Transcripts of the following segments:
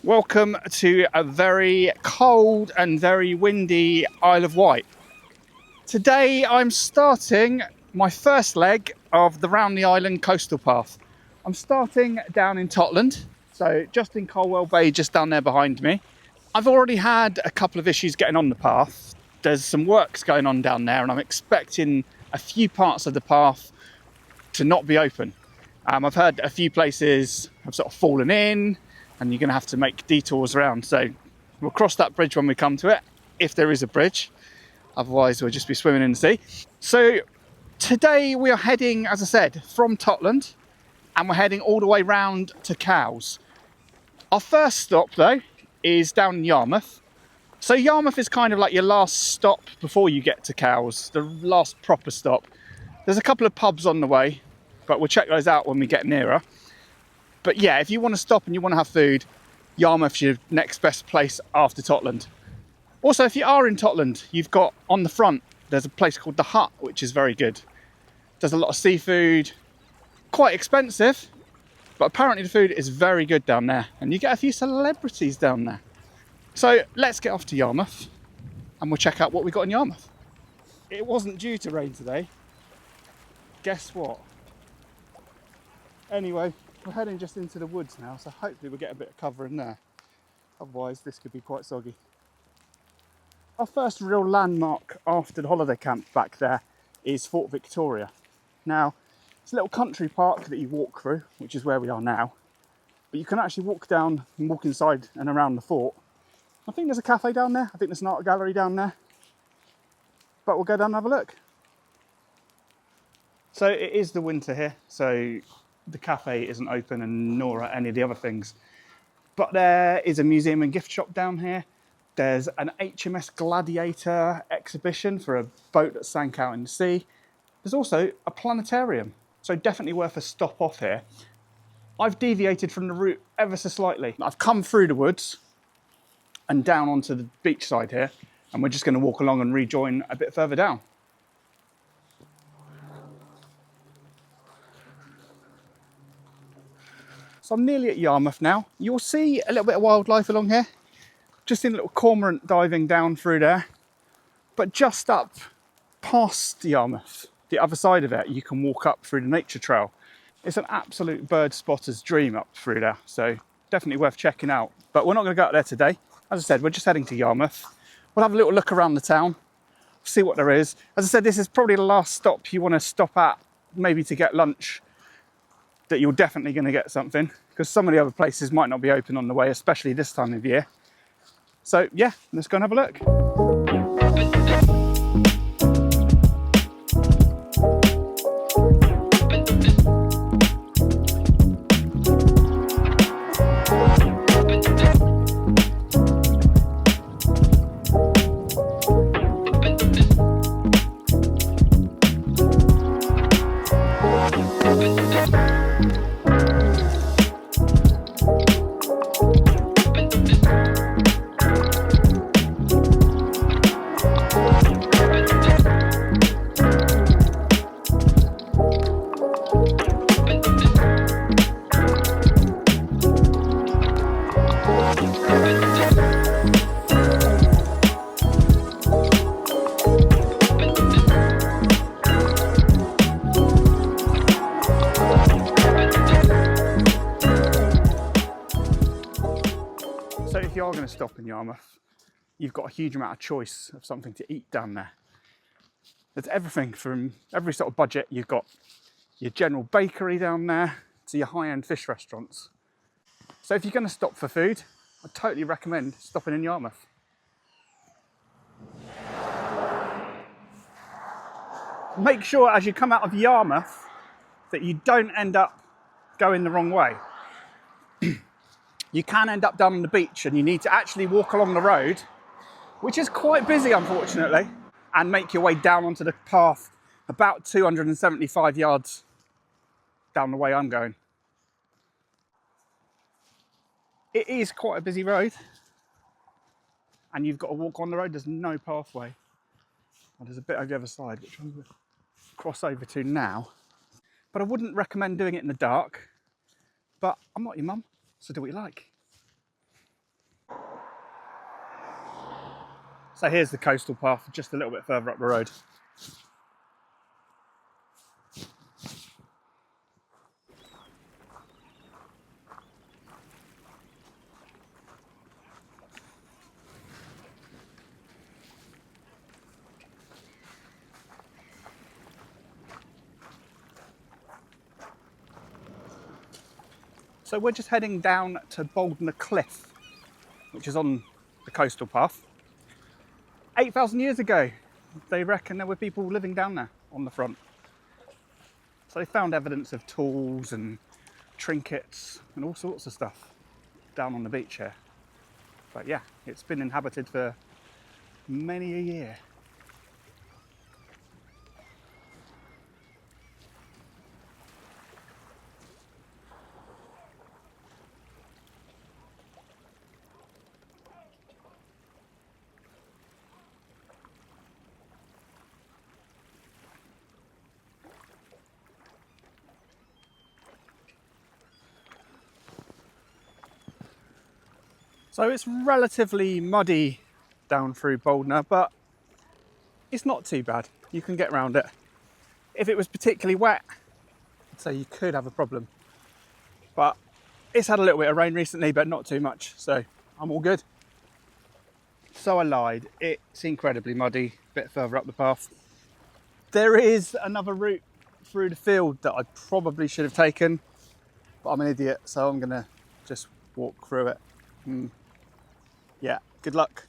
Welcome to a very cold and very windy Isle of Wight. Today I'm starting my first leg of the Round the Island coastal path. I'm starting down in Totland, so just in Colwell Bay, just down there behind me. I've already had a couple of issues getting on the path. There's some works going on down there and I'm expecting a few parts of the path to not be open. I've heard a few places have sort of fallen in and you're going to have to make detours around. So we'll cross that bridge when we come to it, if there is a bridge. Otherwise, we'll just be swimming in the sea. So today we are heading, as I said, from Totland, and we're heading all the way round to Cowes. Our first stop, though, is down in Yarmouth. So Yarmouth is kind of like your last stop before you get to Cowes, the last proper stop. There's a couple of pubs on the way, but we'll check those out when we get nearer. But yeah, if you want to stop and you want to have food, Yarmouth's your next best place after Totland. Also, if you are in Totland, you've got on the front, there's a place called The Hut, which is very good. There's a lot of seafood, quite expensive, but apparently the food is very good down there. And you get a few celebrities down there. So let's get off to Yarmouth and we'll check out what we got in Yarmouth. It wasn't due to rain today. Guess what? Anyway, we're heading just into the woods now, so hopefully we'll get a bit of cover in there. Otherwise, this could be quite soggy. Our first real landmark after the holiday camp back there is Fort Victoria. Now, it's a little country park that you walk through, which is where we are now. But you can actually walk down and walk inside and around the fort. I think there's a cafe down there. I think there's an art gallery down there. But we'll go down and have a look. So it is the winter here, so the cafe isn't open and nor are any of the other things. But there is a museum and gift shop down here. There's an HMS Gladiator exhibition for a boat that sank out in the sea. There's also a planetarium, so definitely worth a stop off here. I've deviated from the route ever so slightly. I've come through the woods and down onto the beach side here, and we're just going to walk along and rejoin a bit further down. So I'm nearly at Yarmouth now. You'll see a little bit of wildlife along here. Just seen a little cormorant diving down through there. But just up past Yarmouth, the other side of it, you can walk up through the nature trail. It's an absolute bird spotter's dream up through there. So definitely worth checking out. But we're not going to go up there today. As I said, we're just heading to Yarmouth. We'll have a little look around the town, see what there is. As I said, this is probably the last stop you want to stop at, maybe to get lunch, that you're definitely going to get something, because some of the other places might not be open on the way, especially this time of year. So yeah, let's go and have a look. So if you are going to stop in Yarmouth, you've got a huge amount of choice of something to eat down there. There's everything from every sort of budget. You've got your general bakery down there to your high-end fish restaurants. So if you're going to stop for food, I totally recommend stopping in Yarmouth. Make sure as you come out of Yarmouth that you don't end up going the wrong way. You can end up down on the beach and you need to actually walk along the road, which is quite busy, unfortunately, and make your way down onto the path about 275 yards down the way I'm going. It is quite a busy road and you've got to walk on the road. There's no pathway. Well, there's a bit over the other side, which I'm going to cross over to now. But I wouldn't recommend doing it in the dark. But I'm not your mum, so do what you like. So here's the coastal path, just a little bit further up the road. So we're just heading down to Boldner Cliff, which is on the coastal path. 8,000 years ago, they reckon there were people living down there on the front. So they found evidence of tools and trinkets and all sorts of stuff down on the beach here. But yeah, it's been inhabited for many a year. So it's relatively muddy down through Boldner, but it's not too bad. You can get around it. If it was particularly wet, I'd say you could have a problem. But it's had a little bit of rain recently, but not too much, so I'm all good. So I lied. It's incredibly muddy, a bit further up the path. There is another route through the field that I probably should have taken, but I'm an idiot, so I'm gonna just walk through it. Yeah, good luck.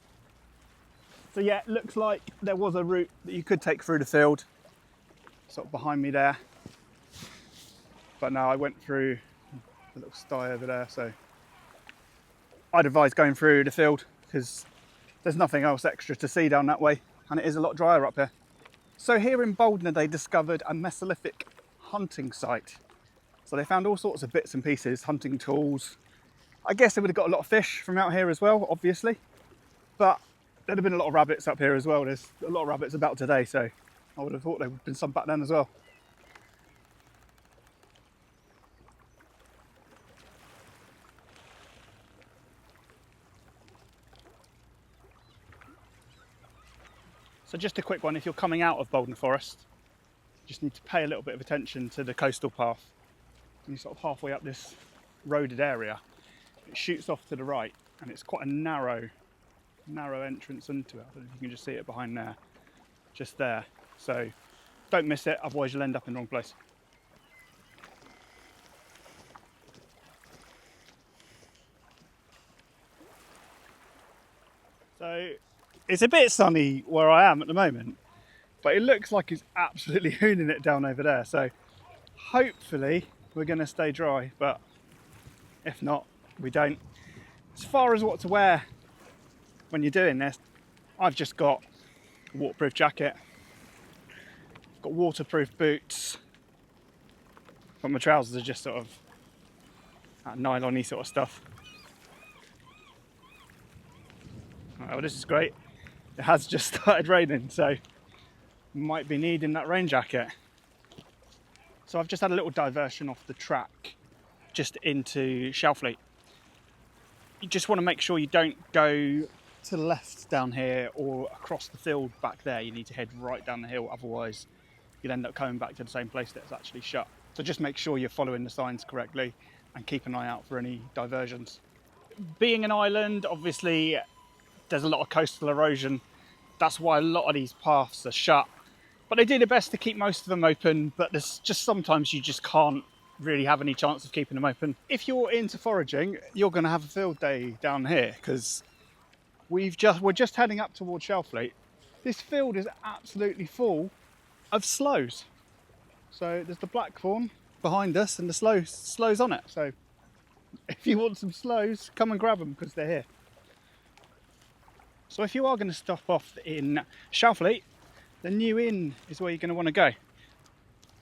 So yeah, it looks like there was a route that you could take through the field, sort of behind me there. But no, I went through the little sty over there, so I'd advise going through the field because there's nothing else extra to see down that way, and it is a lot drier up here. So here in Boldner, they discovered a Mesolithic hunting site. So they found all sorts of bits and pieces, hunting tools. I guess they would have got a lot of fish from out here as well, obviously. But there'd have been a lot of rabbits up here as well. There's a lot of rabbits about today, so I would have thought there would have been some back then as well. So just a quick one, if you're coming out of Boldner Forest, you just need to pay a little bit of attention to the coastal path. And you're sort of halfway up this roaded area. It shoots off to the right, and it's quite a narrow entrance into it. I don't know if you can just see it behind there, just there. So don't miss it, otherwise you'll end up in the wrong place. So it's a bit sunny where I am at the moment, but it looks like it's absolutely hooning it down over there. So hopefully we're going to stay dry, but if not, we don't. As far as what to wear when you're doing this, I've just got a waterproof jacket, I've got waterproof boots, but my trousers are just sort of that nylon-y sort of stuff. Well, this is great. It has just started raining, so might be needing that rain jacket. So I've just had a little diversion off the track just into Shelfleet. You just want to make sure you don't go to the left down here or across the field back there. You need to head right down the hill, otherwise you'll end up coming back to the same place that's actually shut. So just make sure you're following the signs correctly and keep an eye out for any diversions. Being an island, obviously there's a lot of coastal erosion. That's why a lot of these paths are shut. But they do their best to keep most of them open, but there's just sometimes you just can't really have any chance of keeping them open. If you're into foraging, you're going to have a field day down here because we're just heading up towards Shelfleet. This field is absolutely full of sloes. So there's the blackthorn behind us and the sloes on it. So if you want some sloes, come and grab them because they're here. So if you are going to stop off in Shelfleet, the New Inn is where you're going to want to go.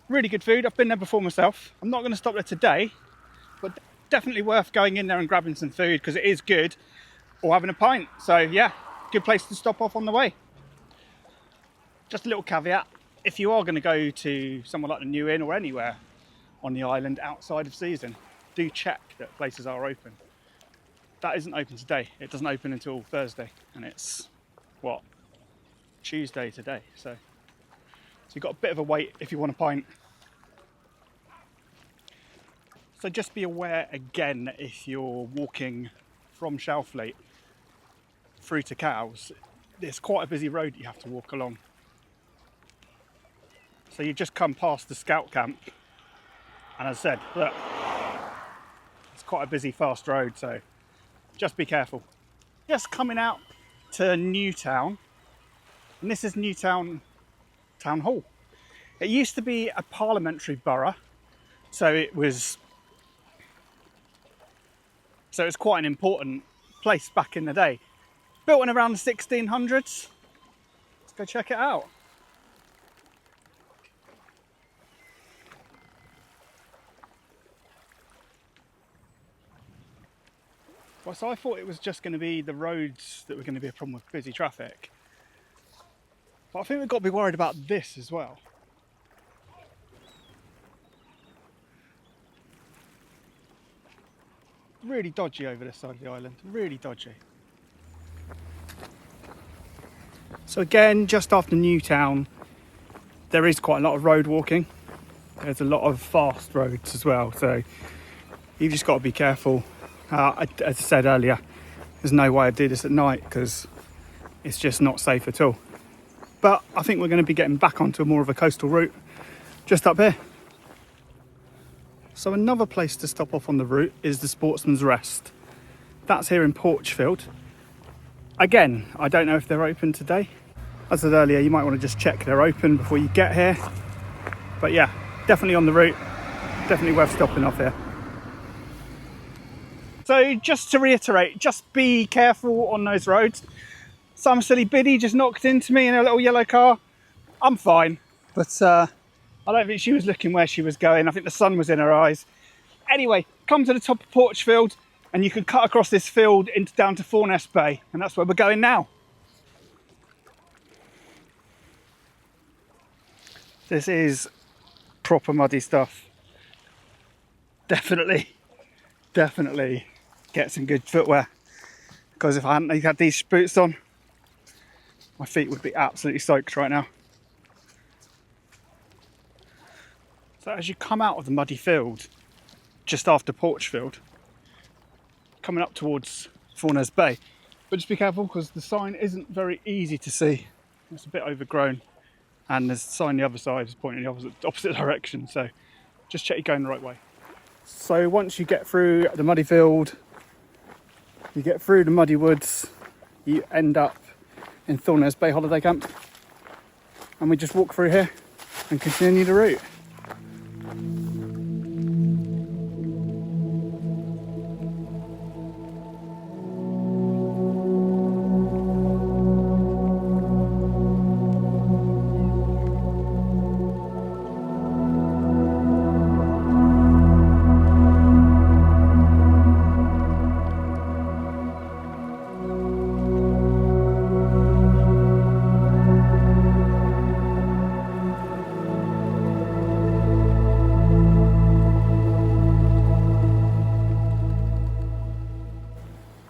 Really good food. I've been there before myself. I'm not going to stop there today, but definitely worth going in there and grabbing some food because it is good, or having a pint. So yeah, good place to stop off on the way. Just a little caveat, if you are going to go to somewhere like the New Inn or anywhere on the island outside of season, do check that places are open. That isn't open today. It doesn't open until Thursday, and it's, what, Tuesday today, so you've got a bit of a wait if you want a pint. So just be aware again, if you're walking from Shelfleet through to Cows, there's quite a busy road you have to walk along. So you just come past the scout camp, and as I said, look, it's quite a busy, fast road, so just be careful. Just coming out to Newtown, and this is Newtown Town Hall. It used to be a parliamentary borough, so it's quite an important place back in the day. Built in around the 1600s. Let's go check it out. Well, so I thought it was just going to be the roads that were going to be a problem with busy traffic. But I think we've got to be worried about this as well. Really dodgy over this side of the island, really dodgy. So again, just after Newtown, there is quite a lot of road walking. There's a lot of fast roads as well, so you've just got to be careful. As I said earlier, there's no way I'd do this at night because it's just not safe at all. But I think we're going to be getting back onto more of a coastal route just up here. So another place to stop off on the route is the Sportsman's Rest. That's here in Porchfield. Again, I don't know if they're open today. As I said earlier, you might want to just check they're open before you get here. But yeah, definitely on the route, definitely worth stopping off here. So just to reiterate, just be careful on those roads. Some silly biddy just knocked into me in a little yellow car. I'm fine, but I don't think she was looking where she was going. I think the sun was in her eyes. Anyway, come to the top of Porchfield and you can cut across this field down to Forenest Bay, and that's where we're going now. This is proper muddy stuff. Definitely get some good footwear, because if I hadn't had these boots on, my feet would be absolutely soaked right now. So as you come out of the muddy field, just after Porchfield, coming up towards Forenest Bay, but just be careful because the sign isn't very easy to see. It's a bit overgrown, and there's a sign the other side is pointing in the opposite direction, so just check you're going the right way. So once you get through the muddy field, you get through the muddy woods, you end up in Forenest Bay Holiday Camp, and we just walk through here and continue the route.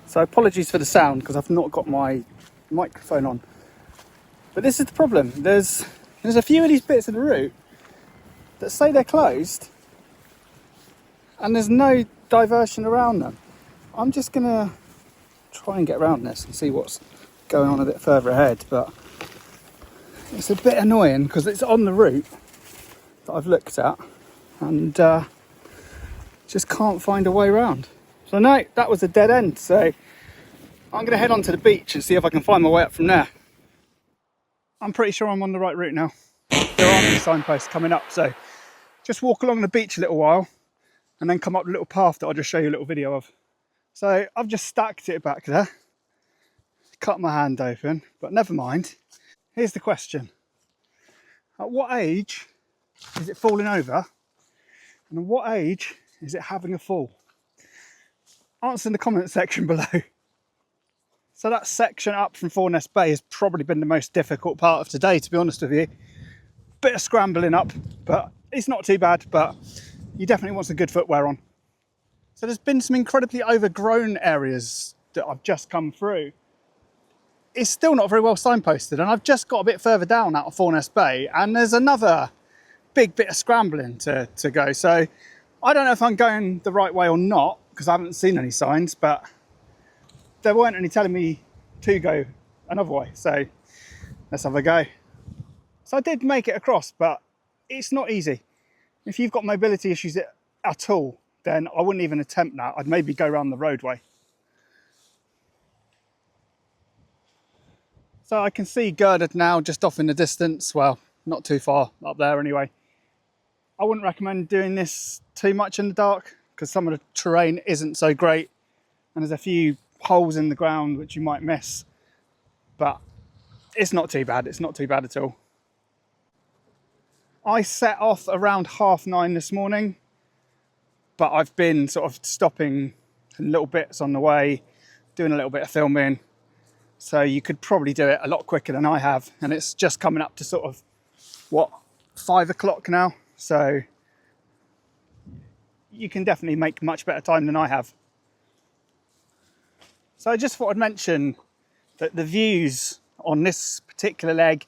So apologies for the sound because I've not got my microphone on. But this is the problem. There's a few of these bits of the route that say they're closed and there's no diversion around them. I'm just going to try and get around this and see what's going on a bit further ahead. But it's a bit annoying because it's on the route that I've looked at and just can't find a way around. So no, that was a dead end. So I'm going to head on to the beach and see if I can find my way up from there. I'm pretty sure I'm on the right route now. There aren't any signposts coming up, so just walk along the beach a little while and then come up the little path that I'll just show you a little video of. So I've just stacked it back there, cut my hand open, but never mind. Here's the question. At what age is it falling over? And at what age is it having a fall? Answer in the comment section below. So that section up from Forenest Bay has probably been the most difficult part of today, to be honest with you. Bit of scrambling up, but it's not too bad, but you definitely want some good footwear on. So there's been some incredibly overgrown areas that I've just come through. it's still not very well signposted, and I've just got a bit further down out of Fourness Bay, and there's another big bit of scrambling to go. So I don't know if I'm going the right way or not, because I haven't seen any signs, but there weren't any telling me to go another way. So let's have a go. So I did make it across, but it's not easy. If you've got mobility issues at all, then I wouldn't even attempt that. I'd maybe go around the roadway. So I can see girded now just off in the distance. Well, not too far up there anyway. I wouldn't recommend doing this too much in the dark because some of the terrain isn't so great and there's a few holes in the ground which you might miss, but it's not too bad. It's not too bad at all. I set off around 9:30 this morning, but I've been sort of stopping in little bits on the way, doing a little bit of filming. So you could probably do it a lot quicker than I have. And it's just coming up to sort of, 5 o'clock now. So you can definitely make much better time than I have. So I just thought I'd mention that the views on this particular leg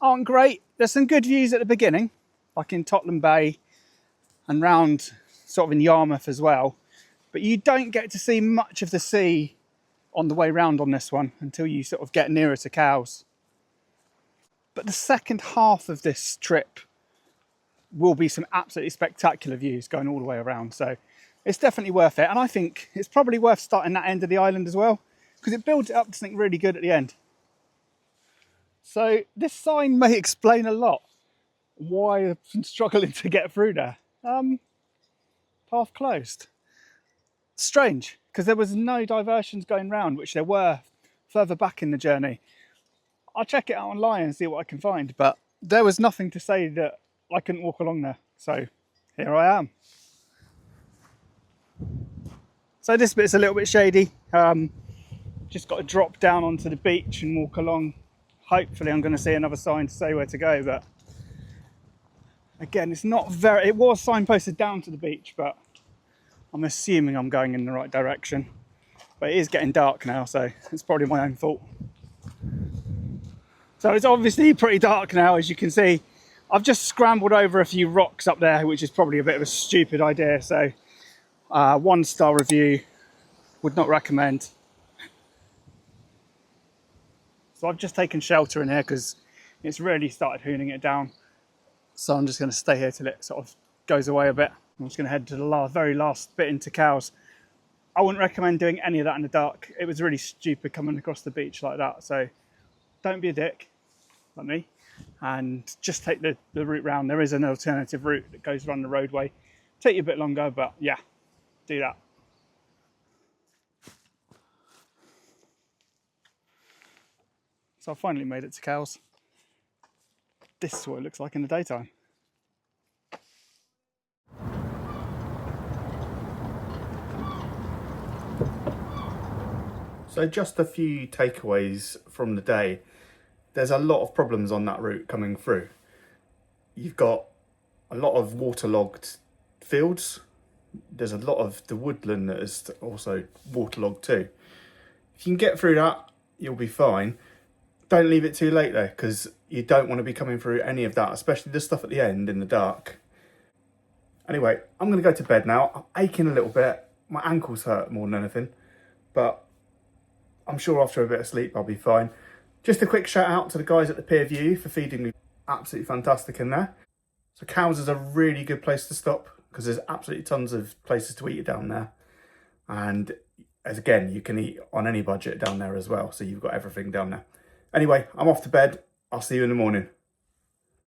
aren't great. There's some good views at the beginning, like in Totland Bay and round sort of in Yarmouth as well. But you don't get to see much of the sea on the way round on this one until you sort of get nearer to Cowes. But the second half of this trip will be some absolutely spectacular views going all the way around. So it's definitely worth it. And I think it's probably worth starting that end of the island as well, because it builds it up to something really good at the end. So this sign may explain a lot why I'm struggling to get through there. Path closed. Strange, because there was no diversions going round, which there were further back in the journey. I'll check it out online and see what I can find, but there was nothing to say that I couldn't walk along there. So here I am. So this bit's a little bit shady. Just got to drop down onto the beach and walk along. Hopefully I'm going to see another sign to say where to go, but again, it's not very, it was signposted down to the beach, but I'm assuming I'm going in the right direction. But it is getting dark now, so it's probably my own fault. So it's obviously pretty dark now, as you can see. I've just scrambled over a few rocks up there, which is probably a bit of a stupid idea. So 1-star review, would not recommend. So I've just taken shelter in here because it's really started hooning it down. So I'm just going to stay here till it sort of goes away a bit. I'm just going to head to the very last bit into Cowes. I wouldn't recommend doing any of that in the dark. It was really stupid coming across the beach like that. So don't be a dick like me and just take the route round. There is an alternative route that goes around the roadway. Take you a bit longer, but yeah, do that. So I finally made it to Cowes. This is what it looks like in the daytime. So just a few takeaways from the day. There's a lot of problems on that route coming through. You've got a lot of waterlogged fields. There's a lot of the woodland that is also waterlogged too. If you can get through that, you'll be fine. Don't leave it too late though, because you don't want to be coming through any of that, especially the stuff at the end in the dark. Anyway, I'm going to go to bed now. I'm aching a little bit. My ankles hurt more than anything, but I'm sure after a bit of sleep I'll be fine. Just a quick shout out to the guys at the Pier View for feeding me. Absolutely fantastic in there. So Cowes is a really good place to stop because there's absolutely tons of places to eat down there. And as again, you can eat on any budget down there as well. So you've got everything down there. Anyway, I'm off to bed. I'll see you in the morning.